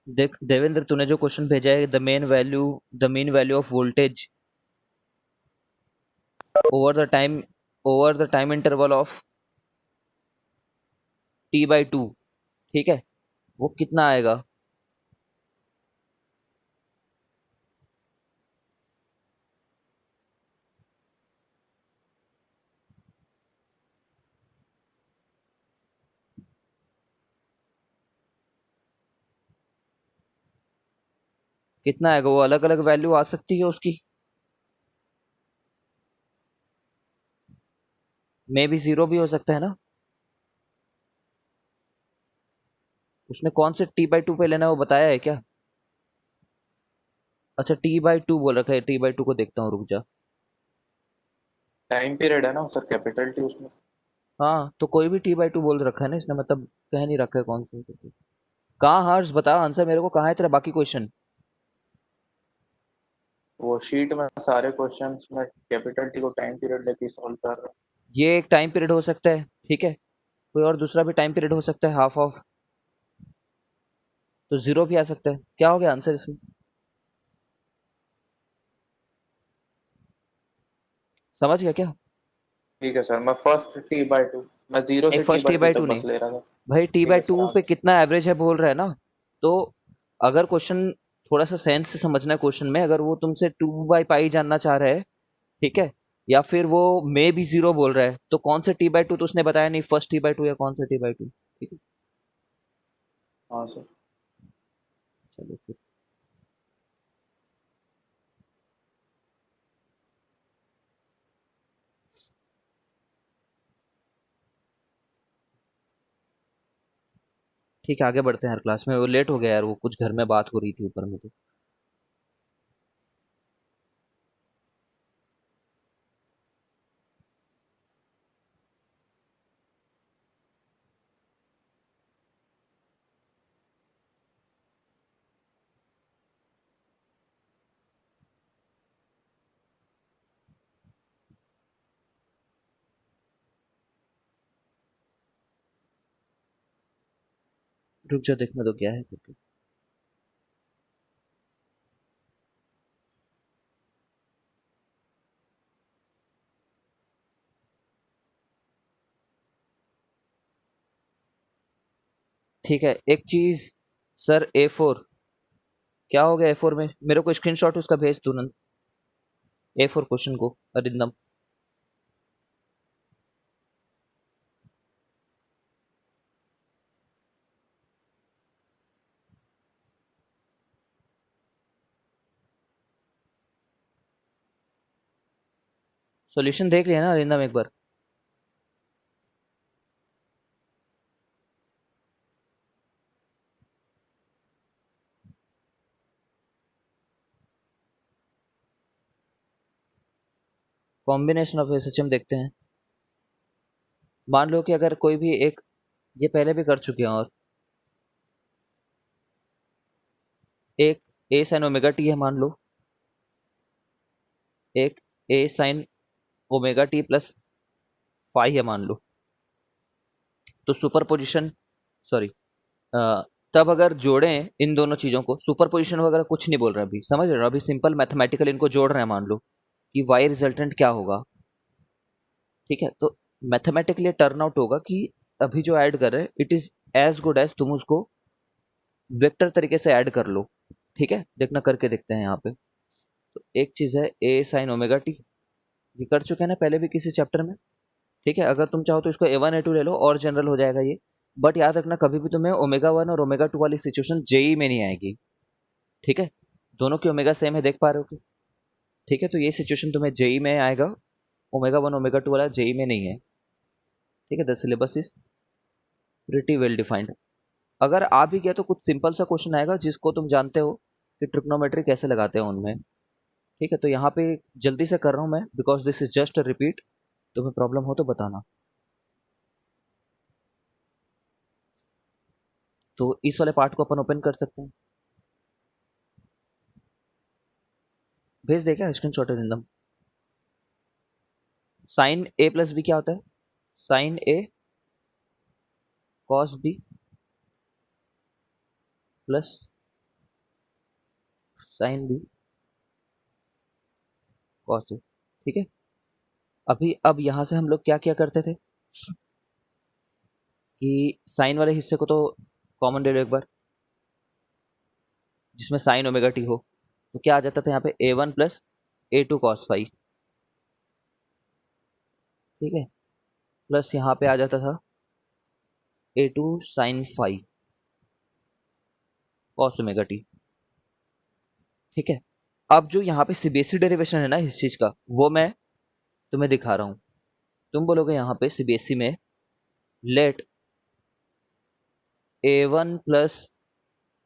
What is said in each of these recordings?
देख देवेंद्र, तूने जो क्वेश्चन भेजा है, the mean value of voltage over the time over the time interval of T/2, ठीक है, वो कितना आएगा? कितना आएगा? वो अलग अलग वैल्यू आ सकती है उसकी, मे भी जीरो भी हो सकता है ना। उसने कौन से T/2 पे लेना है वो बताया है क्या? अच्छा, T/2 बोल रखा है, T/2 को देखता हूँ, रुक जा। टाइम पीरियड है ना सर, कैपिटल टी उसमें। हाँ, तो कोई भी T/2 बोल रखा है ना इसने, मतलब कह नहीं रखा है कौन से। कहाँ हर्ष, बता आंसर मेरे को, कहाँ है तेरा बाकी क्वेश्चन? वो शीट में सारे क्वेश्चंस में कैपिटल टी को टाइम पीरियड लेके सॉल्व कर रहा हूँ। ये एक टाइम पीरियड हो सकता है, ठीक है, कोई और दूसरा भी टाइम पीरियड हो सकता है, हाफ ऑफ, तो जीरो भी आ सकता है। क्या हो गया आंसर इसमें? समझ गया क्या? ठीक है सर, मैं फर्स्ट T/2, मैं जीरो नहीं, से T first T by two by two तक बस नहीं, ले रहा था। भाई टी ठीक बाई है सर, टू पे कितना एवरेज है बोल रहा है ना। तो अगर क्वेश्चन, थोड़ा सा सेंस से समझना है क्वेश्चन में, अगर वो तुमसे 2/पाई जानना चाह रहा है, ठीक है, या फिर वो मे भी जीरो बोल रहा है, तो कौन से T/2 तो उसने बताया नहीं, फर्स्ट T/2 या कौन सा T/2, ठीक है। हाँ सर। चलो फिर, ठीक है, आगे बढ़ते हैं यार, क्लास में वो लेट हो गया यार, वो कुछ घर में बात हो रही थी ऊपर में तो। रुक जा, देखने दो क्या है करके। ठीक है, एक चीज, सर A4, क्या हो गया A4 में? मेरे को स्क्रीनशॉट उसका भेज तुरंत, A4 क्वेश्चन को, अरिंदम। सॉल्यूशन देख लिया ना अरिंदम एक बार? कॉम्बिनेशन ऑफ SHM देखते हैं। मान लो कि अगर कोई भी एक, ये पहले भी कर चुके हैं, और एक A साइन ओमेगा टी है मान लो, एक A sine omega T plus phi है मान लो, तो सुपर पोजिशन, सॉरी, तब अगर जोड़ें इन दोनों चीजों को, सुपर पोजिशन वगैरह कुछ नहीं बोल रहे अभी, समझ रहे हो, अभी सिंपल मैथमेटिकल इनको जोड़ रहे हैं, मान लो कि वाई रिजल्टेंट क्या होगा, ठीक है, तो मैथमेटिकली टर्न आउट होगा कि अभी जो ऐड कर रहे हैं it is as good as तुम उसको वेक्टर तरीके से ऐड कर लो, ठीक है, देखना करके देखते हैं यहाँ पे। तो एक चीज है A साइन ओमेगा टी, ये कर चुके हैं ना पहले भी किसी चैप्टर में, ठीक है, अगर तुम चाहो तो इसको A1 A2 ले लो और जनरल हो जाएगा ये। बट याद रखना, कभी भी तुम्हें ओमेगा 1 और ओमेगा 2 वाली सिचुएशन जेई में नहीं आएगी, ठीक है, दोनों की ओमेगा सेम है, देख पा रहे हो कि, ठीक है, तो ये सिचुएशन तुम्हें जेई में आएगा, ओमेगा 1 ओमेगा 2 वाला जेई में नहीं है, ठीक है, the syllabus is pretty well defined. अगर आ भी गया तो कुछ सिंपल सा क्वेश्चन आएगा जिसको तुम जानते हो कि ट्रिग्नोमेट्री कैसे लगाते हैं उनमें, ठीक है, तो यहाँ पे जल्दी से कर रहा हूँ मैं, because this is just repeat, तुम्हें प्रॉब्लम हो तो बताना। तो इस वाले पार्ट को अपन ओपन कर सकते हैं, भेज दे क्या स्क्रीन शॉट एकदम। साइन A प्लस बी क्या होता है? Sine A cos B plus sine B cos A. ठीक है, अब यहाँ से हम लोग क्या क्या करते थे कि साइन वाले हिस्से को तो कॉमन ले लो एक बार, जिसमें साइन ओमेगा टी हो, तो क्या आ जाता था यहाँ पे A1 + A2 कॉस फाई। ठीक है, प्लस यहाँ पे आ जाता था A2 sine phi cos omega t. ठीक है, अब जो यहाँ पे सीबीएसई डेरिवेशन है ना इस चीज का, वो मैं तुम्हें दिखा रहा हूँ। तुम बोलोगे यहाँ पे सीबीएसई में late A1 +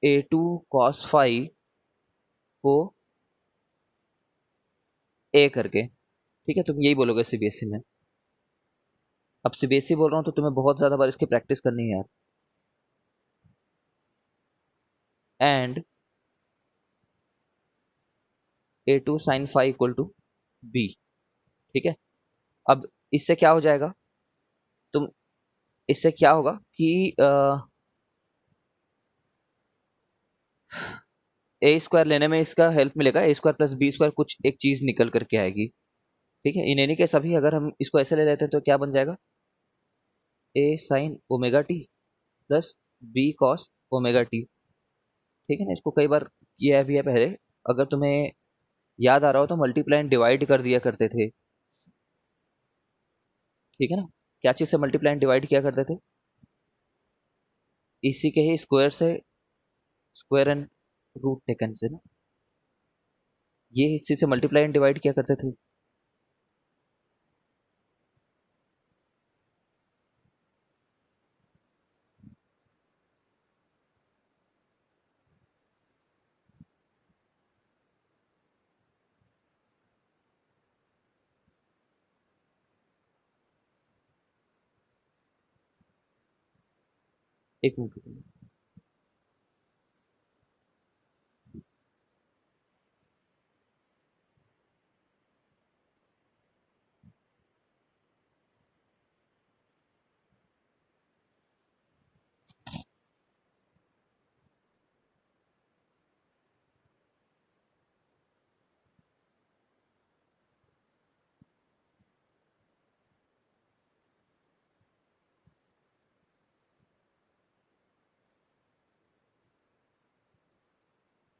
A2 cos phi को ए करके। ठीक है, तुम यही बोलोगे सीबीएसई में। अब सीबीएसई बोल रहा हूँ तो तुम्हें बहुत ज्यादा बार इसकी प्रैक्टिस करनी है यार। And A2 sine phi equal to B. ठीक है, अब इससे क्या हो जाएगा, तुम इससे क्या होगा कि ए स्क्वायर लेने में इसका हेल्प मिलेगा, A² + B² कुछ एक चीज निकल करके आएगी। ठीक है, इन एनी केस अभी अगर हम इसको ऐसे ले लेते हैं तो क्या बन जाएगा, A sine omega T plus B cos omega t. ठीक है ना, इसको कई बार किया भी है पहले, अगर तुम्हें याद आ रहा हो तो मल्टीप्लाई एंड डिवाइड कर दिया करते थे। ठीक है ना, क्या चीज से मल्टीप्लाई एंड डिवाइड किया करते थे, इसी के ही स्क्वायर से, स्क्वायर एंड रूट टेकन से ना, ये इसी से मल्टीप्लाई एंड डिवाइड किया करते थे। एक मिनट रुको।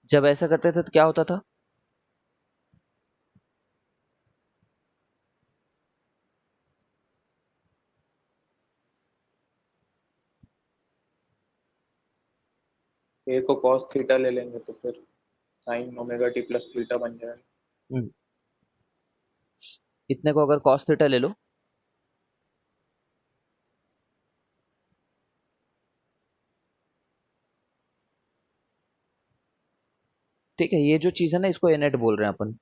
जब ऐसा करते थे तो क्या होता था, ए को cos थीटा ले लेंगे तो फिर sin omega T plus theta बन जाएगा। हम्म, इतने को अगर कॉस थीटा ले लो, ठीक है, ये जो चीज है ना इसको ए नेट बोल रहे हैं अपन।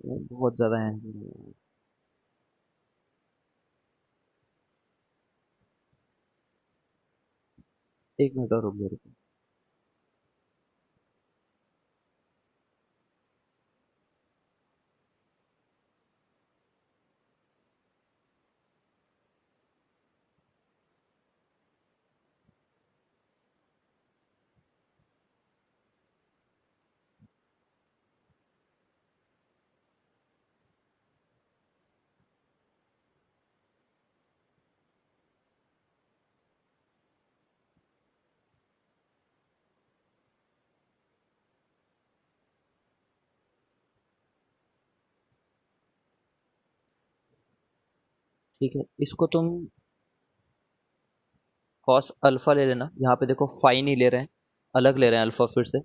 वो बहुत ज्यादा है। एक मिनट और रुक जाओ, रुको। ठीक है, इसको तुम कॉस अल्फा ले लेना। यहाँ पे देखो फाई नहीं ले रहे हैं, अलग ले रहे हैं अल्फा फिर से।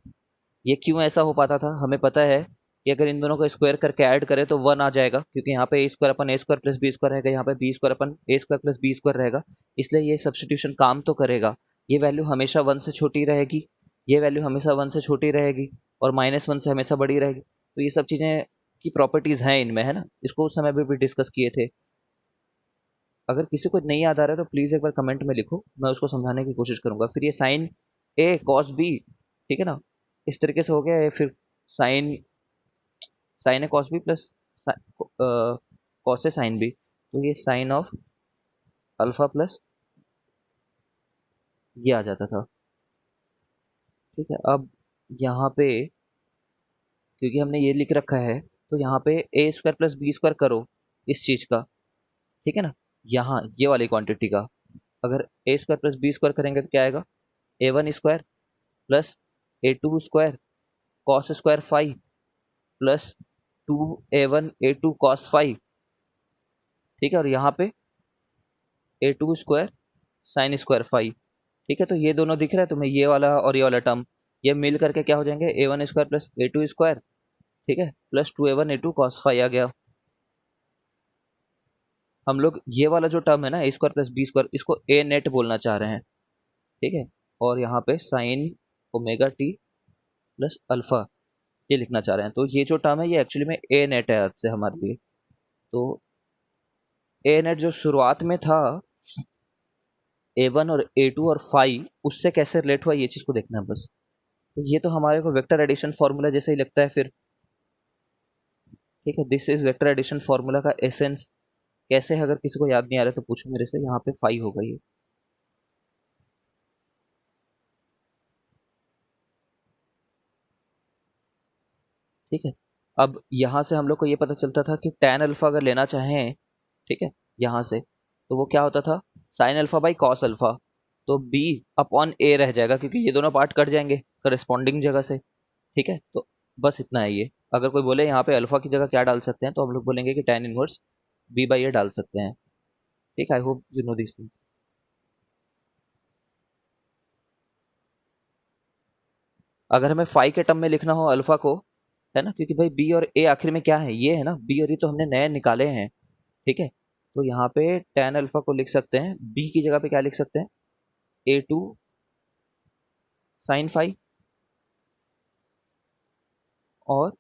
ये क्यों ऐसा हो पाता था, हमें पता है कि अगर इन दोनों को स्क्वायर करके ऐड करें तो 1 आ जाएगा, क्योंकि यहाँ पे A² + B² रहेगा, यहाँ पे B² + A² रहेगा। इसलिए ये सब्सटीट्यूशन काम तो करेगा। ये वैल्यू हमेशा 1 से छोटी रहेगी, ये वैल्यू हमेशा 1 से छोटी रहेगी, और -1 से हमेशा बड़ी रहेगी। तो ये सब चीज़ें की प्रॉपर्टीज़ हैं इनमें, है ना, इसको उस समय भी डिस्कस किए थे। अगर किसी को नहीं याद आ रहा है तो प्लीज़ एक बार कमेंट में लिखो, मैं उसको समझाने की कोशिश करूंगा। फिर ये साइन ए कॉस बी, ठीक है ना, इस तरीके से हो गया। ये फिर sign sign A cos B plus cos A sine B, तो ये साइन ऑफ अल्फा प्लस ये आ जाता था। ठीक है, अब यहाँ पे क्योंकि हमने ये लिख रखा है तो यहाँ पे ए स्क्वायर प्लस बी स्क्वायर करो इस चीज का। ठीक है ना, यहाँ ये वाली क्वांटिटी का अगर A square plus B square करेंगे तो क्या आएगा, A one square plus A two square cos square five plus two A one A two cos five. ठीक है, और यहाँ पे A two square sine square five. ठीक है, तो ये दोनों दिख रहा है तुम्हें, ये वाला और ये वाला टर्म, ये मिल करके क्या हो जाएंगे, A one square plus A two square, ठीक है, plus two A one A two cos five आ गया। हम लोग ये वाला जो टर्म है ना A square plus B square, इसको ए नेट बोलना चाह रहे हैं। ठीक है, और यहाँ पे sign omega T plus alpha ये लिखना चाह रहे हैं। तो ये जो टर्म है ये एक्चुअली में ए नेट है आज से हमारे लिए। तो ए नेट जो शुरुआत में था ए वन और ए टू और फाइव, उससे कैसे रिलेट हुआ ये चीज़ को देखना है बस। तो ये तो हमारे को वेक्टर एडिशन फार्मूला जैसे ही लगता है फिर। ठीक है, this is vector addition formula का एसेंस। कैसे है, अगर किसी को याद नहीं आ रहा तो पूछो मेरे से। यहाँ पे फाइव होगा ये। ठीक है, अब यहाँ से हम लोग को ये पता चलता था कि tan अल्फा अगर लेना चाहें, ठीक है, यहाँ से तो वो क्या होता था, sine alpha by cos alpha. तो b अपॉन a रह जाएगा क्योंकि ये दोनों पार्ट कट जाएंगे करस्पॉन्डिंग जगह से। ठीक है, तो बस इतना है ये। अगर कोई बोले यहाँ पे अल्फा की जगह क्या डाल सकते हैं तो हम लोग बोलेंगे कि tan inverse b by a डाल सकते हैं। ठीक, I hope you know this things. अगर हमें फाई के टर्म में लिखना हो अल्फा को, है ना, क्योंकि भाई बी और ए आखिर में क्या है, ये है ना, बी और ए तो हमने नए निकाले हैं। ठीक है, तो यहाँ पे tan अल्फा को लिख सकते हैं, बी की जगह पे क्या लिख सकते हैं, ए टू साइन फाइव और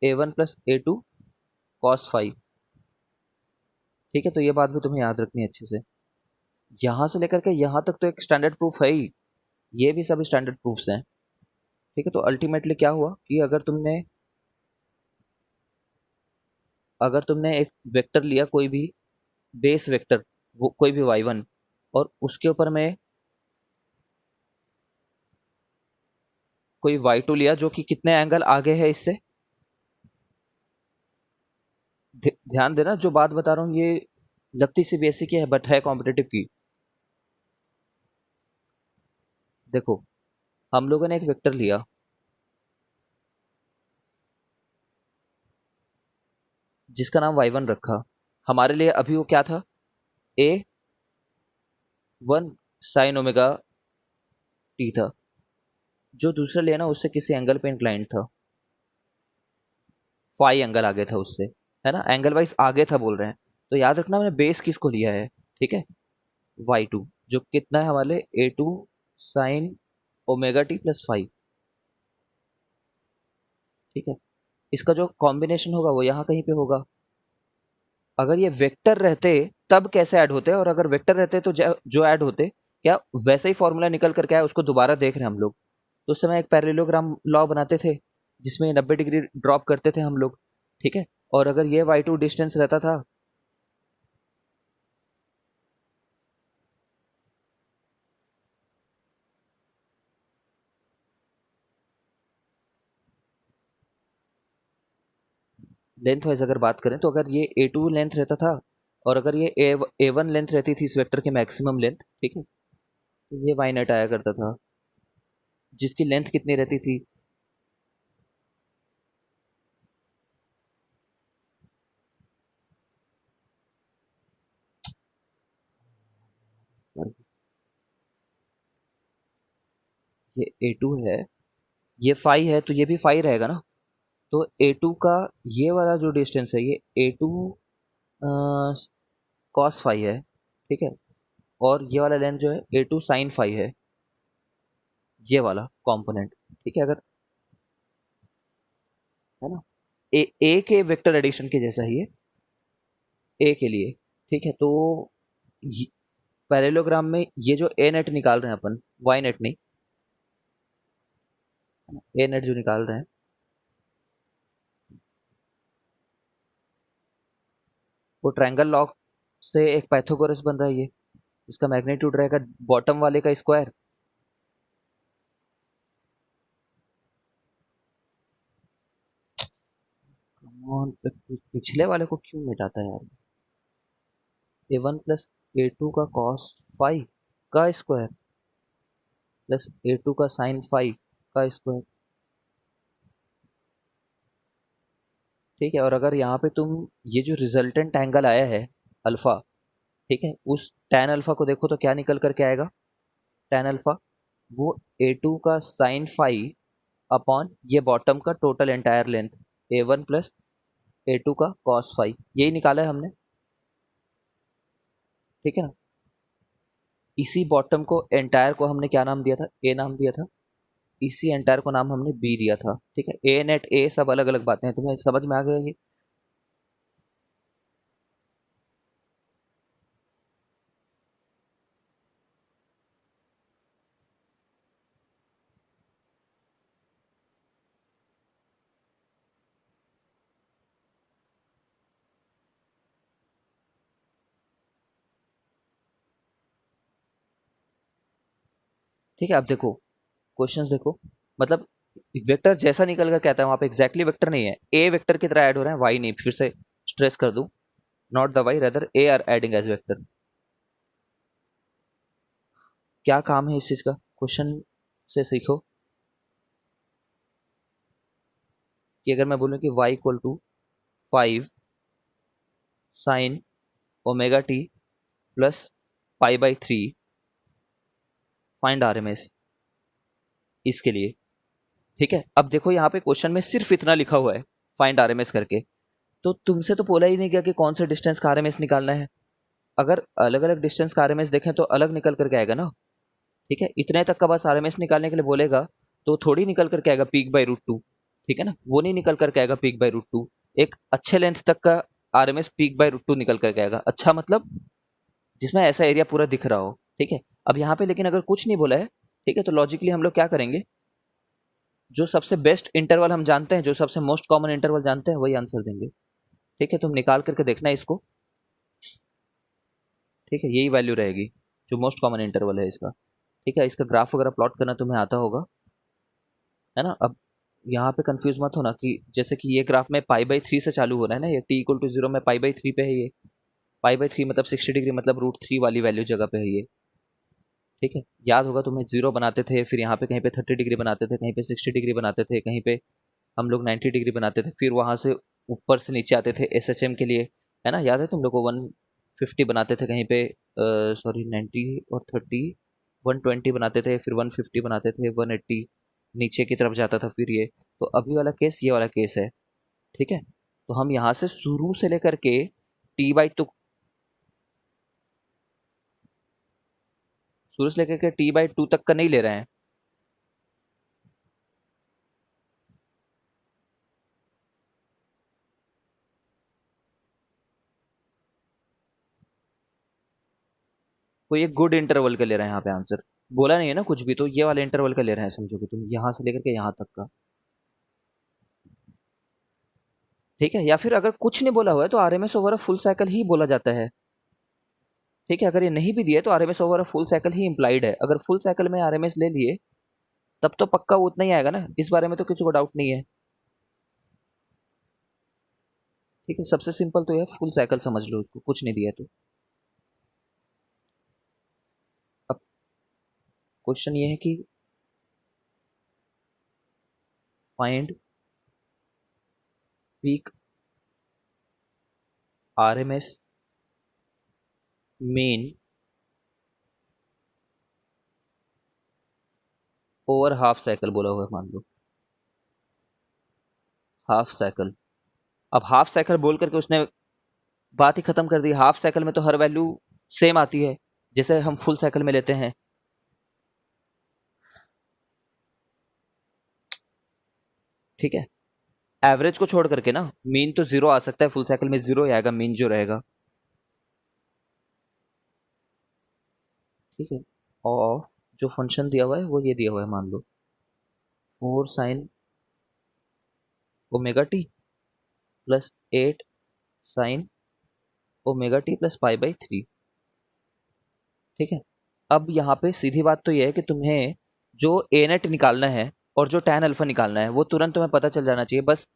A one plus A two cos five. ठीक है, तो ये बात भी तुम्हें याद रखनी है अच्छे से। यहाँ से लेकर के यहाँ तक तो एक स्टैंडर्ड प्रूफ है ही, ये भी सब स्टैंडर्ड प्रूफ्स हैं। ठीक है, तो अल्टीमेटली क्या हुआ कि अगर तुमने एक वेक्टर लिया, कोई भी बेस वेक्टर, वो कोई भी वाई वन, और उसके ऊपर में कोई वाई टू लिया जो कि कितने एंगल आगे है इससे। ध्यान देना जो बात बता रहा हूँ ये लगती सी बेसिक ही है बट है कॉम्पिटेटिव की। देखो, हम लोगों ने एक वेक्टर लिया जिसका नाम वाई वन रखा। हमारे लिए अभी वो क्या था, ए वन साइन ओमेगा टी था। जो दूसरा लिया ना उससे किसी एंगल पे इंक्लाइंड था, फाई एंगल आगे था उससे, है ना, एंगल वाइज आगे था बोल रहे हैं। तो याद रखना मैंने बेस किसको लिया है। ठीक है, वाई टू जो कितना है हमारे लिए, A two sine omega T plus five. ठीक है, इसका जो कॉम्बिनेशन होगा वो यहाँ कहीं पे होगा। अगर ये वेक्टर रहते तब कैसे ऐड होते, और अगर वेक्टर रहते तो जो ऐड होते क्या वैसे ही फॉर्मूला निकल कर क्या है उसको दोबारा देख रहे हैं हम लोग। तो उस समय एक पैरेललोग्राम लॉ बनाते थे जिसमें 90 डिग्री ड्रॉप करते थे हम लोग। ठीक है, और अगर ये वाई टू डिस्टेंस रहता था, लेंथ वाइज अगर बात करें तो अगर ये ए टू लेंथ रहता था और अगर ये ए वन लेंथ रहती थी इस वेक्टर की मैक्सिमम लेंथ, ठीक है, तो ये वाई नेट आया करता था जिसकी लेंथ कितनी रहती थी, ये ए टू है, ये फाई है, तो ये भी फाई रहेगा ना। तो ए टू का ये वाला जो डिस्टेंस है ये ए टू कॉस फाई है। ठीक है, और ये वाला लेंथ जो है ए टू साइन फाई है, ये वाला कंपोनेंट। ठीक है, अगर, है ना, ए के वेक्टर एडिशन के जैसा ही है ए के लिए। ठीक है, तो पैरेललोग्राम में ये जो ए नेट निकाल रहे हैं अपन, वाई नेट नहीं, ए नेट जो निकाल रहे हैं, वो ट्रायंगल लॉ से एक पाइथागोरस बन रहा है ये। इसका मैग्नीट्यूड रहेगा बॉटम वाले का स्क्वायर। पिछले वाले को क्यों मिटाता है यार। A1 प्लस A2 का कॉस फाइव का स्क्वायर प्लस A2 का साइन फाइव का स्क्वायर। ठीक है, और अगर यहाँ पे तुम ये जो रिजल्टेंट एंगल आया है अल्फा, ठीक है, उस tan अल्फा को देखो तो क्या निकल करके आएगा। tan अल्फा वो A2 का साइन फाइव अपॉन ये बॉटम का total entire length A1 plus A2 का कॉस फाइव, यही निकाला है हमने। ठीक है ना, इसी बॉटम को एंटायर को हमने क्या नाम दिया था, ए नाम दिया था। इसी एंटायर को नाम हमने बी दिया था। ठीक है, ए नेट ए सब अलग अलग बातें हैं, तुम्हें समझ में आ गया ये। ठीक है, अब देखो क्वेश्चंस देखो, मतलब वेक्टर जैसा निकल कर कहता है वहां पे एग्जैक्टली वेक्टर नहीं है, ए वेक्टर की तरह ऐड हो रहा है, वाई नहीं। फिर से स्ट्रेस कर दूं, not the y rather are adding as vector. क्या काम है इस चीज का, क्वेश्चन से सीखो कि अगर मैं बोलूं कि y equal to five sine omega T plus pi by three, find R M S इसके लिए। ठीक है, अब देखो यहाँ पे क्वेश्चन में सिर्फ इतना लिखा हुआ है, फाइंड आर एम एस करके। तो तुमसे तो बोला ही नहीं गया कि कौन से डिस्टेंस का आर एम एस निकालना है। अगर अलग अलग डिस्टेंस का आर एम एस देखें तो अलग निकल करके आएगा ना। ठीक है, इतने तक का बस आर एम एस निकालने के लिए बोलेगा तो थोड़ी निकल करके आएगा पीक बाई रूट टू। ठीक है ना, वो नहीं निकल करके आएगा पीक बाई रूट टू। एक अच्छे लेंथ तक का R M S peak by root two निकल करके आएगा, अच्छा मतलब जिसमें ऐसा एरिया पूरा दिख रहा हो। ठीक है, अब यहाँ पे लेकिन अगर कुछ नहीं बोला है, ठीक है, तो लॉजिकली हम लोग क्या करेंगे, जो सबसे बेस्ट इंटरवल हम जानते हैं, जो सबसे मोस्ट कॉमन इंटरवल जानते हैं, वही आंसर देंगे। ठीक है, तुम निकाल करके देखना इसको। ठीक है, यही वैल्यू रहेगी जो मोस्ट कॉमन इंटरवल है इसका। ठीक है, इसका ग्राफ वगैरह प्लॉट करना तुम्हें आता होगा, है ना। अब यहाँ पे कंफ्यूज मत होना कि जैसे कि ये ग्राफ में पाई बाई थ्री से चालू हो रहा है ना, ये टी इक्वल टू जीरो में पाई बाई थ्री पे है, ये पाई बाई थ्री मतलब 60 डिग्री, मतलब रूट थ्री वाली वैल्यू जगह पे है ये। ठीक है, याद होगा तुम्हें, जीरो बनाते थे, फिर यहाँ पे कहीं पे 30 डिग्री बनाते थे, कहीं पे 60 डिग्री बनाते थे, कहीं पे हम लोग 90 डिग्री बनाते थे, फिर वहां से ऊपर से नीचे आते थे SHM के लिए, है ना। याद है तुम लोग को 150 बनाते थे कहीं पे, सॉरी 90 और 30, 120 बनाते थे, फिर 150 बनाते थे, 180 नीचे की तरफ जाता था फिर ये। तो अभी वाला केस ये वाला केस है। ठीक है, तो हम यहाँ से शुरू से लेकर के टी बाई टू, शुरू से लेकर के टी बाई टू तक का नहीं ले रहे हैं। कोई एक गुड इंटरवल का ले रहे हैं यहाँ पे आंसर, बोला नहीं है ना कुछ भी, तो ये वाले इंटरवल का ले रहे हैं, समझो कि तुम यहाँ से लेकर के यहाँ तक का। ठीक है, या फिर अगर कुछ नहीं बोला हुआ है तो आरएमएस ओवर फुल साइकिल ही बोला जाता है। ठीक है, अगर ये नहीं भी दिया है तो आरएमएस ओवर फुल साइकिल ही इंप्लाइड है। अगर फुल साइकिल में आरएमएस ले लिए तब तो पक्का वो उतना ही आएगा ना, इस बारे में तो किसी को डाउट नहीं है। ठीक है, सबसे सिंपल तो यह फुल साइकिल समझ लो उसको, कुछ नहीं दिया है तो। अब क्वेश्चन ये है कि find peak RMS mean over half cycle बोला हुआ है, मान लो हाफ साइकिल। अब हाफ साइकिल बोल करके उसने बात ही खत्म कर दी। हाफ साइकिल में तो हर वैल्यू सेम आती है जैसे हम फुल साइकिल में लेते हैं। ठीक है, एवरेज को छोड़ करके ना, मीन तो जीरो आ सकता है, फुल साइकिल में जीरो ही आएगा मीन जो रहेगा। ठीक है, ऑफ जो फंक्शन दिया हुआ है वो ये दिया हुआ है, मान लो 4 sine omega T plus 8 sign omega T plus pi by three. ठीक है। अब यहाँ पे सीधी बात तो ये है कि तुम्हें जो ए नेट निकालना है और जो टैन अल्फा निकालना है वो तुरंत तुम्हें पता चल जाना चाहिए। बस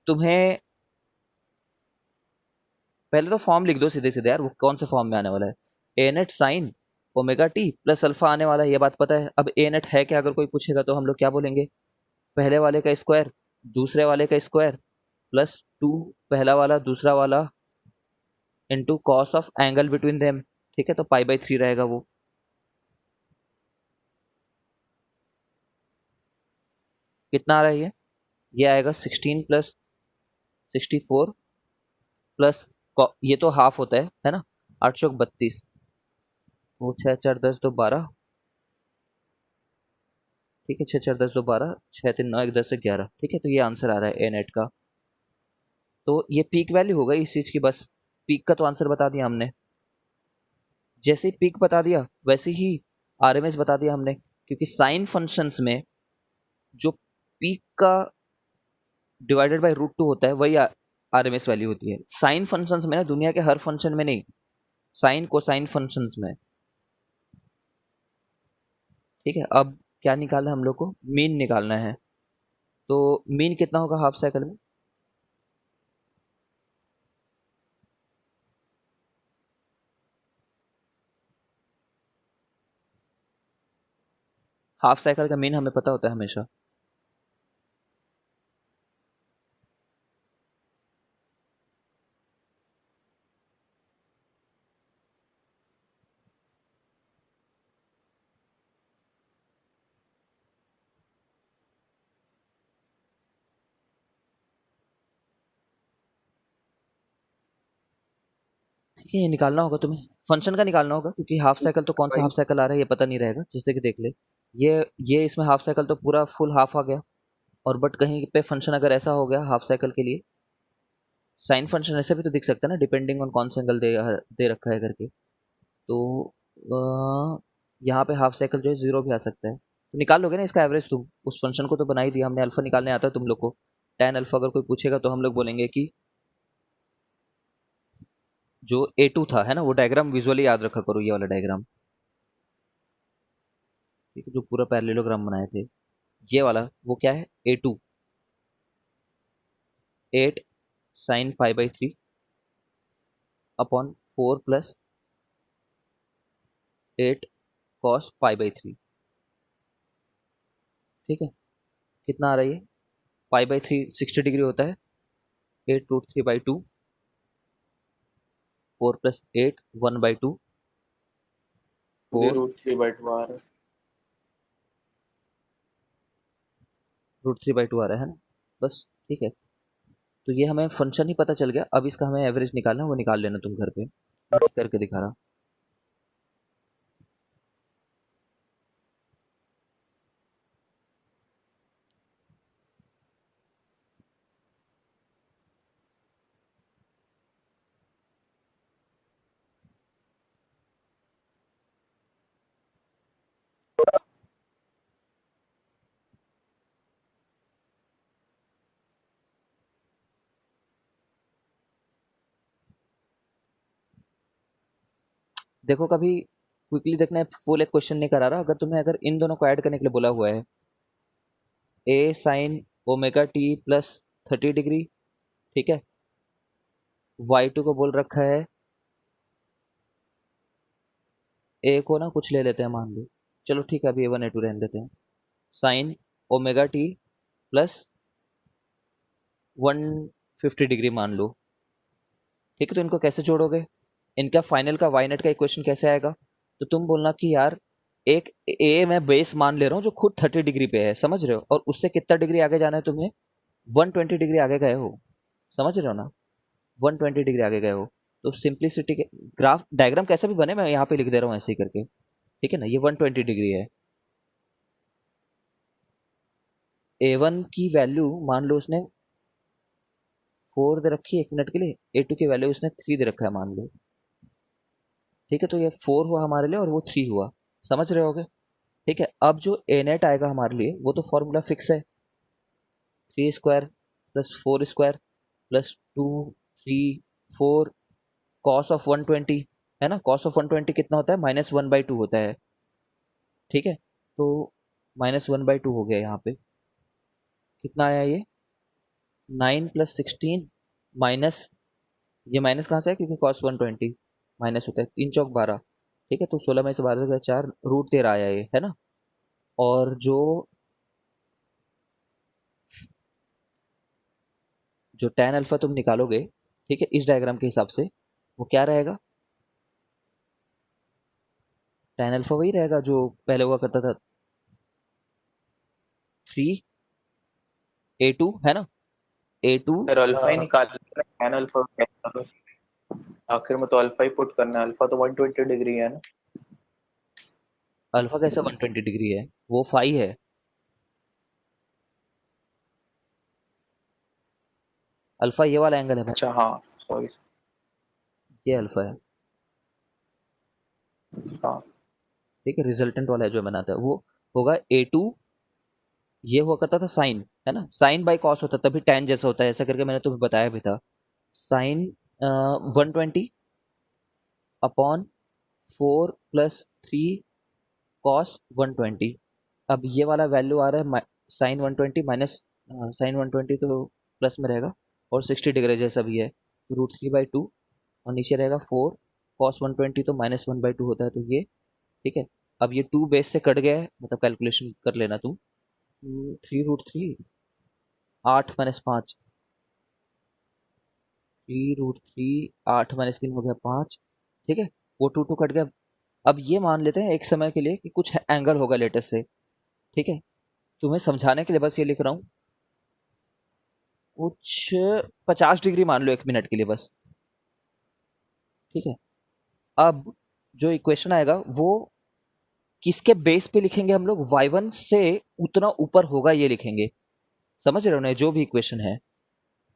तुम्हें पहले तो फॉर्म लिख दो सीधे सीधे यार, वो कौन से फॉर्म में आने वाला है। A net sine omega T plus alpha आने वाला है, ये बात पता है। अब ए नेट है क्या, अगर कोई पूछेगा तो हम लोग क्या बोलेंगे, पहले वाले का स्क्वायर दूसरे वाले का स्क्वायर प्लस टू पहला वाला दूसरा वाला into cos of angle between them. ठीक है, तो पाई बाई 3 रहेगा वो। कितना आ रहा है ये आएगा 16 प्लस 64 प्लस ये तो हाफ होता है ना, 832, वो 6 4 10 2 12। ठीक है, 6 4 10 2 12, 6 3 9 1 10 11। ठीक है, तो ये आंसर आ रहा है ए नेट का। तो ये पीक वैल्यू होगा इस चीज की, बस पीक का तो आंसर बता दिया हमने। जैसे ही पीक बता दिया वैसे ही आरएमएस बता दिया हमने, क्योंकि साइन फंक्शंस में जो पीक का डिवाइडेड बाय √2 होता है वही आरएमएस वैल्यू होती है। साइन फंक्शंस में ना, दुनिया के हर फंक्शन में नहीं, साइन कोसाइन फंक्शंस में। ठीक है, अब क्या निकालना है हम लोग को, मीन निकालना है। तो मीन कितना होगा हाफ साइकिल में, हाफ साइकिल का मीन हमें पता होता है हमेशा। ठीक है, ये निकालना होगा तुम्हें, फंक्शन का निकालना होगा, क्योंकि हाफ साइकिल तो कौन सा वही हाफ साइकिल आ रहा है ये पता नहीं रहेगा। जैसे कि देख ले, ये इसमें हाफ साइकिल तो पूरा फुल हाफ आ गया, और बट कहीं पे फंक्शन अगर ऐसा हो गया हाफ साइकिल के लिए, साइन फंक्शन ऐसे भी तो दिख सकता है ना, डिपेंडिंग ऑन कौन सा एंगल दे रखा है करके। तो यहाँ पे हाफ साइकिल जो है जीरो भी आ सकता है। तो निकाल लोगे ना इसका एवरेज तुम, उस फंक्शन को तो बना ही दिया हमने, अल्फा निकालने आता है तुम लोग को। tan अल्फा अगर कोई पूछेगा तो हम लोग बोलेंगे कि जो A2 था है ना, वो डायग्राम विजुअली याद रखा करो, ये वाला डायग्राम। ठीक है, जो पूरा पैरेललोग्राम बनाए थे, ये वाला वो क्या है, A2, 8 sine pi by 3 upon 4 plus 8 cos pi by 3। ठीक है, कितना आ रहा है ये, पाई बाई 3 60 डिग्री होता है, 8 √3/2, 4 प्लस 8 1/2, खुद ही 4 √3/2 आ रहा है। √3/2 आ रहा है ना, बस। ठीक है, तो ये हमें फंक्शन ही पता चल गया। अब इसका हमें एवरेज निकालना है, वो निकाल लेना तुम घर पे, मैं करके दिखा रहा। देखो, कभी क्विकली देखना है, फुल एक क्वेश्चन नहीं करा रहा। अगर तुम्हें अगर इन दोनों को ऐड करने के लिए बोला हुआ है, A sine omega T plus 30 degree, ठीक है, y2 को बोल रखा है, ए को ना कुछ ले लेते हैं मान लो, चलो ठीक है, अभी A1 A2 रहने देते हैं, sign omega T plus 150 degree मान लो। ठीक है, तो इनको कैसे जोड़ोगे, इनका फाइनल का वाई नेट का इक्वेशन कैसे आएगा। तो तुम बोलना कि यार एक ए मैं बेस मान ले रहा हूँ जो खुद 30 डिग्री पे है, समझ रहे हो, और उससे कितना डिग्री आगे जाना है तुम्हें, 120 डिग्री आगे गए हो, समझ रहे हो ना, 120 डिग्री आगे गए हो। तो सिंप्लिसिटी के ग्राफ डायग्राम कैसा भी बने, मैं यहाँ पे लिख दे रहा हूँ ऐसे ही करके। ठीक है ना, ये 120 डिग्री है। A1 की वैल्यू मान लो उसने 4 दे रखी है एक मिनट के लिए, A2 की वैल्यू उसने 3 दे रखा है मान लो। ठीक है, तो ये 4 हुआ हमारे लिए और वो 3 हुआ, समझ रहे होगे। ठीक है, अब जो ए नेट आएगा हमारे लिए वो तो फॉर्मूला फिक्स है, 3 square plus 4 square plus 2 3 4 cos of 120। है ना। कॉस ऑफ 120 कितना होता है, -1/2 होता है। ठीक है, तो -1/2 हो गया यहाँ पे। कितना आया ये, 9 + 16 माइनस, ये माइनस कहाँ से है, क्योंकि कॉस 120 माइनस होता है, 3 × 4 = 12। ठीक है, तो 16 में से 12 गया 4, √13 आया ये, है ना। और जो tan अल्फा तुम निकालोगे, ठीक है, इस डायग्राम के हिसाब से, वो क्या रहेगा, tan अल्फा वही रहेगा जो पहले हुआ करता था, 3a2, है ना। a2 फिर अल्फा ही निकालना है, tan अल्फा कैसा तो आखिर में तो अल्फा ही पुट करना है, अल्फा तो 120 डिग्री है ना। अल्फा कैसा 120 डिग्री है, वो फाई है। अल्फा ये वाला एंगल है भाई, अच्छा हाँ, सॉरी। ये अल्फा है। हाँ ठीक है, रिजल्टेंट वाला है जो बनाता है वो होगा a2, ये हुआ करता था साइन, है ना, साइन बाई कॉस होता तभी tan जैसा होता है, ऐसा करके मैंने तुम्हें बताया भी था। Sine 120/4 + 3 cos 120। अब ये वाला वैल्यू आ रहा है साइन 120 माइनस साइन 120, तो प्लस में रहेगा, और 60 डिग्री जैसा भी है, √3/2, और नीचे रहेगा 4 कॉस 120, तो -1/2 होता है, तो ये। ठीक है, अब ये 2 बेस से कट गया है, मतलब कैलकुलेशन कर लेना तुम। 3√3, 8 - 5, 3√3, 8 - 3 हो गया 5। ठीक है, वो 2 कट गया। अब ये मान लेते हैं एक समय के लिए कि कुछ एंगल होगा लेटेस्ट से। ठीक है, तुम्हें समझाने के लिए बस ये लिख रहा हूँ, कुछ 50 डिग्री मान लो 1 मिनट के लिए बस। ठीक है, अब जो इक्वेशन आएगा वो किसके बेस पे लिखेंगे हम लोग, y1 से उतना ऊपर होगा ये लिखेंगे। समझ रहे हो ना, जो भी इक्वेशन है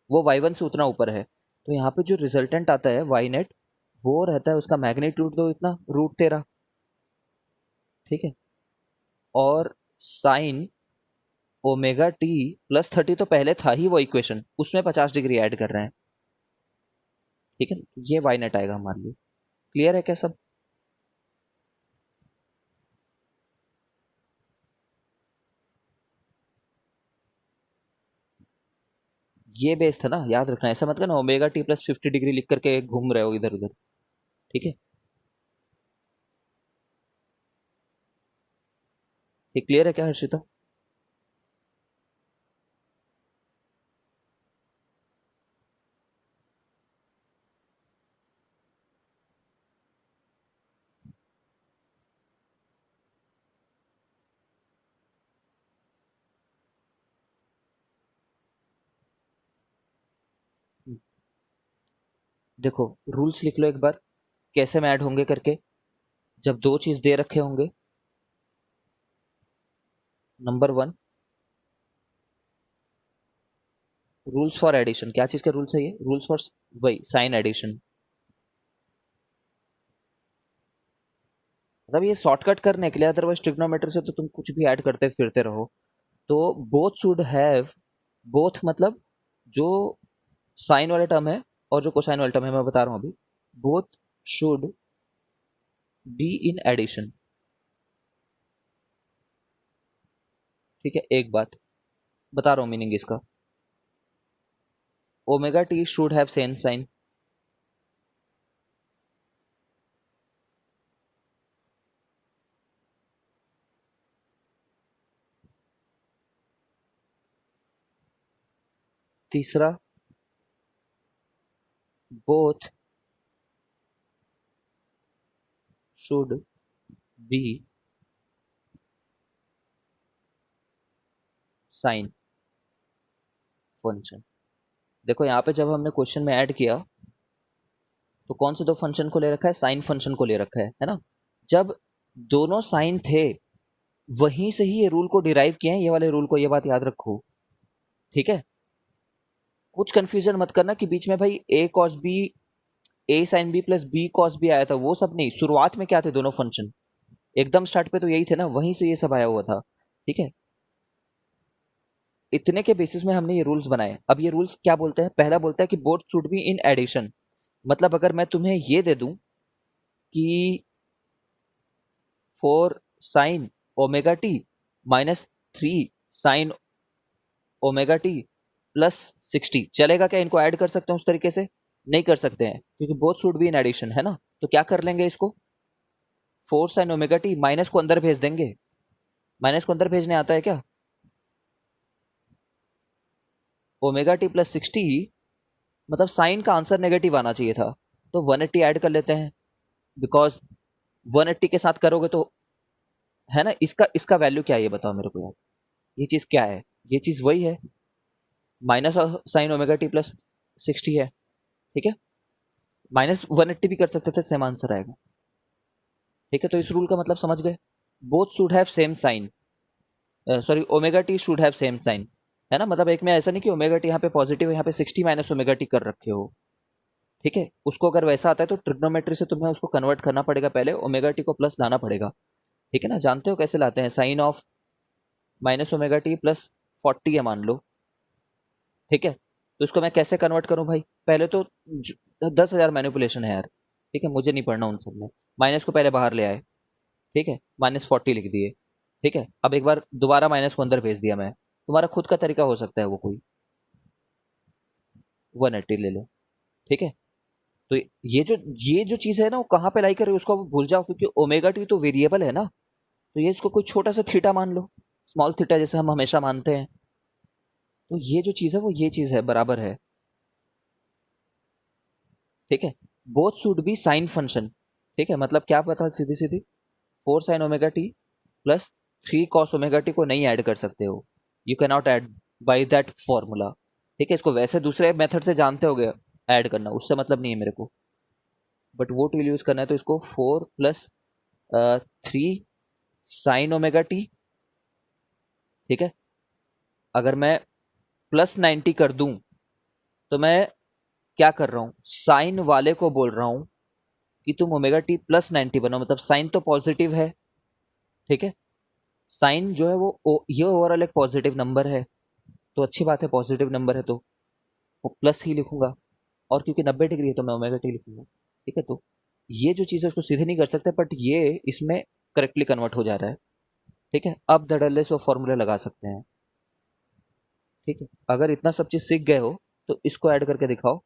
वो y1 से उतना ऊपर है, तो यहाँ पे जो रिजल्टेंट आता है y नेट, वो रहता है उसका मैग्नीट्यूड तो इतना √13। ठीक है, और साइन ω t + 30 तो पहले था ही वो इक्वेशन, उसमें 50 डिग्री ऐड कर रहे हैं। ठीक है, ये y नेट आएगा हमारे लिए। क्लियर है क्या सब। ये बेस था ना, याद रखना, ऐसा मत करना ω t + 50 डिग्री लिख करके घूम रहे हो इधर उधर। ठीक है, ये क्लियर है क्या हर्षिता। देखो, रूल्स लिख लो एक बार, कैसे में ऐड होंगे करके। जब दो चीज दे रखे होंगे, नंबर 1, रूल्स फॉर एडिशन, क्या चीज का रूल्स है ये, रूल्स फॉर, वही साइन एडिशन। मतलब ये शॉर्टकट करने के लिए, अदरवाइज ट्रिग्नोमेट्री से तो तुम कुछ भी ऐड करते फिरते रहो। तो बोथ शुड हैव, बोथ मतलब जो साइन वाले टर्म है और जो कोसाइन वाले टर्म है, मैं बता रहा हूँ अभी, both should be in addition. ठीक है, एक बात बता रहा हूँ मीनिंग इसका, ω t should have same sine. तीसरा, both should be sine function. देखो यहाँ पे जब हमने क्वेश्चन में ऐड किया, तो कौन से दो फंक्शन को ले रखा है, साइन फंक्शन को ले रखा है ना। जब दोनों साइन थे, वहीं से ही ये रूल को डिराइव किए हैं, ये वाले रूल को, ये बात याद रखो। ठीक है, कुछ कंफ्यूजन मत करना कि बीच में भाई a cos b, a sin b + b cos b आया था, वो सब नहीं। शुरुआत में क्या थे दोनों फंक्शन, एकदम स्टार्ट पे तो यही थे ना, वहीं से ये सब आया हुआ था। ठीक है, इतने के बेसिस में हमने ये रूल्स बनाए। अब ये रूल्स क्या बोलते हैं, पहला बोलता है कि both should be in addition. मतलब अगर मैं तुम्हें ये दे दूं कि 4 sine omega t minus 3 sine omega T plus 60 चलेगा क्या? इनको ऐड कर सकते हैं उस तरीके से? नहीं कर सकते हैं क्योंकि both should be in addition, है ना? तो क्या कर लेंगे इसको? 4 साइन ओमेगा टी माइनस को अंदर भेज देंगे। माइनस को अंदर भेजने आता है क्या? ओमेगा टी प्लस 60 मतलब साइन का आंसर नेगेटिव आना चाहिए था, तो 180 ऐड कर लेते हैं, बिकॉज 180 के साथ करोगे तो, है ना? इसका इसका वैल्यू क्या है ये बताओ मेरे को यार। ये चीज क्या है? ये चीज वही है, minus sign omega T plus 60 है, ठीक है? माइनस 180 भी कर सकते थे, सेम आंसर आएगा, ठीक है? तो इस रूल का मतलब समझ गए, both should have same sign, sorry omega t should have same sign, है ना? मतलब एक में ऐसा नहीं कि ओमेगा टी यहाँ पे पॉजिटिव है, यहाँ पे 60 माइनस ओमेगा टी कर रखे हो, ठीक है? उसको अगर वैसा आता है तो ट्रिग्नोमेट्री से तुम्हें उसको कन्वर्ट करना पड़ेगा, पहले ओमेगा टी को प्लस लाना पड़ेगा, ठीक है ना? जानते हो कैसे लाते हैं? Sine of minus omega T plus 40 है मान लो, ठीक है? तो इसको मैं कैसे कन्वर्ट करूं भाई? पहले तो 10,000 मैनिपुलेशन है यार, ठीक है? मुझे नहीं पढ़ना उन सब में। माइनस को पहले बाहर ले आए, ठीक है? -40 लिख दिए, ठीक है? अब एक बार दोबारा माइनस को अंदर भेज दिया मैं। तुम्हारा खुद का तरीका हो सकता है वो कोई, 180 ले लो, ठीक है? तो ये जो चीज है ना, वो कहाँ पे लाई कर रही है उसको अब भूल जाओ, क्योंकि ओमेगा टी तो वेरिएबल है ना, तो ये इसको कोई छोटा सा थीटा मान लो, स्मॉल थीटा जैसे हम हमेशा मानते हैं। तो ये जो चीज है वो ये चीज है, बराबर है, ठीक है? Both should be sine function, ठीक है? मतलब क्या पता, सीधी सीधी 4 sine omega T plus 3 cos omega T को नहीं ऐड कर सकते हो, you can not add by that formula, ठीक है? इसको वैसे दूसरे मेथड से जानते हो गए ऐड करना, उससे मतलब नहीं है मेरे को, बट वो टूल यूज करना है, तो इसको 4 प्लस 3 साइन ओमेगा टी, ठीक है? अगर मैं प्लस 90 कर दूं तो मैं क्या कर रहा हूं? साइन वाले को बोल रहा हूं कि तुम ओमेगा टी प्लस 90 बनाओ, मतलब साइन तो पॉजिटिव है, ठीक है? साइन जो है ये ओवरऑल एक पॉजिटिव नंबर है, तो अच्छी बात है, पॉजिटिव नंबर है तो वो प्लस ही लिखूंगा, और क्योंकि 90 डिग्री है तो मैं ओमेगा टी लिखूंगा, ठीक है? तो ये जो चीज़ है उसको सीधे नहीं कर सकते, बट ये इसमें करेक्टली कन्वर्ट हो जा रहा है, ठीक है? अब धड़ल्ले से वो फॉर्मूला लगा सकते हैं, ठीक है? अगर इतना सब चीज़ सीख गए हो तो इसको ऐड करके दिखाओ,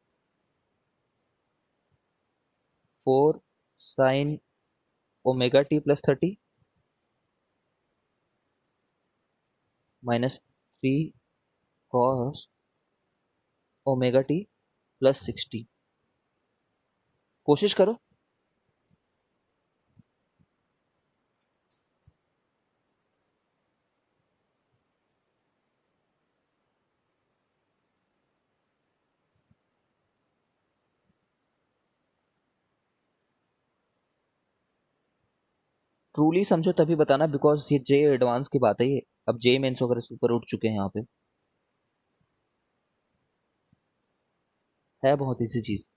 4 sine omega T plus 30 -3 cos omega T plus 60, कोशिश करो। ट्रूली समझो तभी बताना, बिकॉज ये जे एडवांस की बात है ये, अब जे मेंस वगैरह से ऊपर उठ चुके हैं यहाँ पे, है बहुत इजी चीज।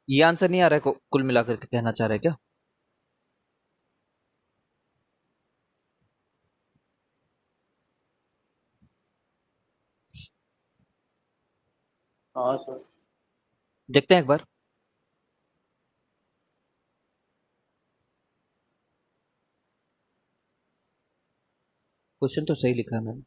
ये आंसर नहीं आ रहा है कुल मिलाकर के कहना चाह रहे हैं क्या? हाँ सर। देखते हैं एक बार। क्वेश्चन तो सही लिखा है मैंने।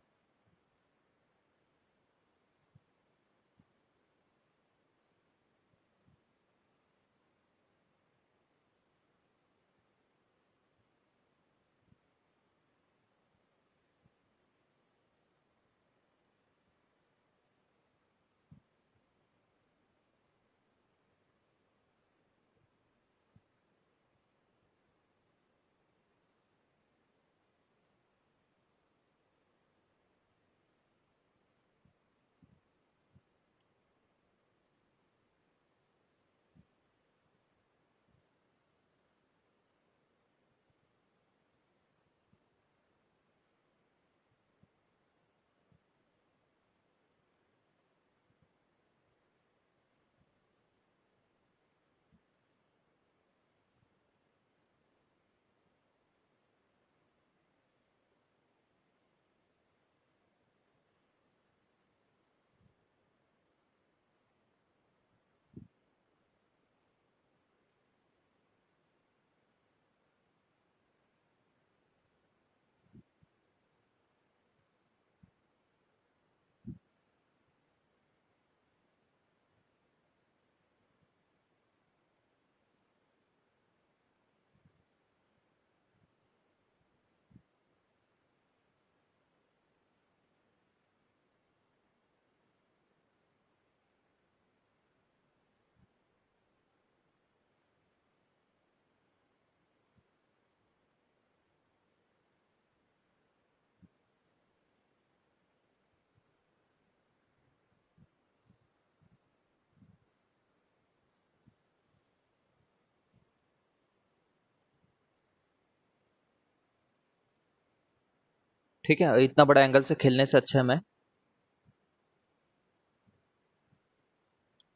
ठीक है, इतना बड़ा एंगल से खेलने से अच्छा है मैं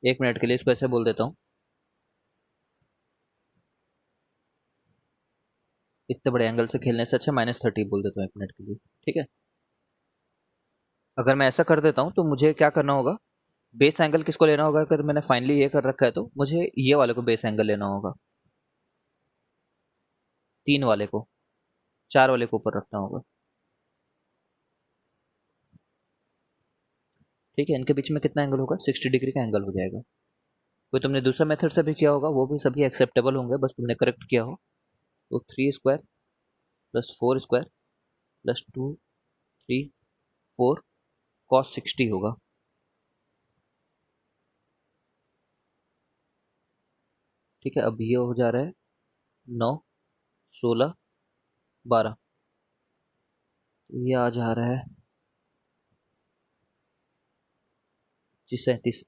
1 मिनट के लिए इसको ऐसे बोल देता हूँ। इतने बड़े एंगल से खेलने से अच्छा -30 बोल देता हूँ 1 मिनट के लिए। ठीक है। अगर मैं ऐसा कर देता हूँ तो मुझे क्या करना होगा? बेस एंगल किसको लेना होगा? अगर मैंने फाइनली ये कर रखा है तो मुझे ये वाले को बेस एंगल लेना होगा, 3 वाले को, 4 वाले को ऊपर रखना होगा। ठीक है, इनके बीच में कितना एंगल होगा? 60 डिग्री का एंगल हो जाएगा। कोई तुमने दूसरा मेथड से भी किया होगा, वो भी सभी एक्सेप्टेबल होंगे, बस तुमने करेक्ट किया हो। तो 3 square plus 4 square plus 2 3 4 cos 60 होगा। ठीक है, अब ये हो जा रहा है 9 16 12। ये आ जा रहा है 25 37।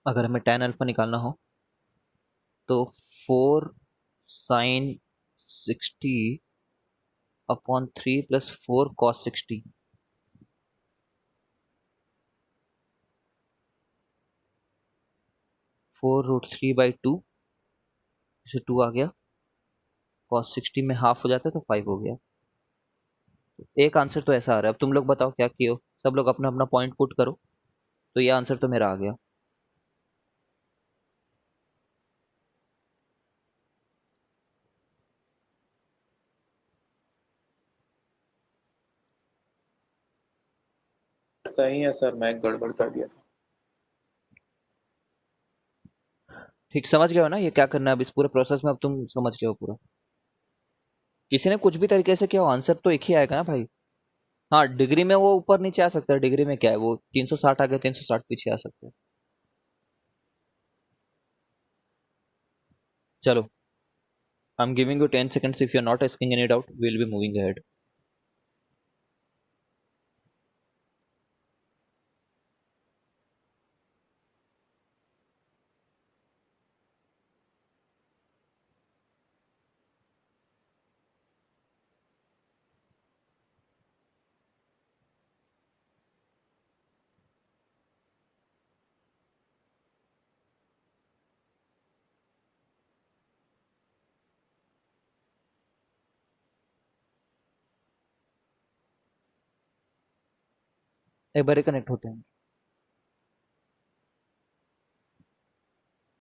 अगर हमें tan अल्फा निकालना हो तो 4sin 60/3 + 4 cos 60। 4√3/2, इसे 2 आ गया, cos 60 में हाफ हो जाता है तो 5 हो गया। एक आंसर तो ऐसा आ रहा है। अब तुम लोग बताओ क्या किए हो? सब लोग अपना अपना पॉइंट पुट करो। तो ये आंसर तो मेरा आ गया। सही है सर, मैं गड़बड़ कर दिया था। ठीक समझ गए हो ना ये क्या करना है? अब इस पूरे प्रोसेस में अब तुम समझ गए हो पूरा। किसी ने कुछ भी तरीके से किया हो, आंसर तो एक ही आएगा ना भाई। हाँ, डिग्री में वो ऊपर नीचे आ सकता है। डिग्री में क्या है, वो 360 आगे 360 पीछे आ सकते हैं। चलो, I am giving you 10 seconds। If you are not asking any doubt, we will be moving ahead। एक बार कनेक्ट होते हैं।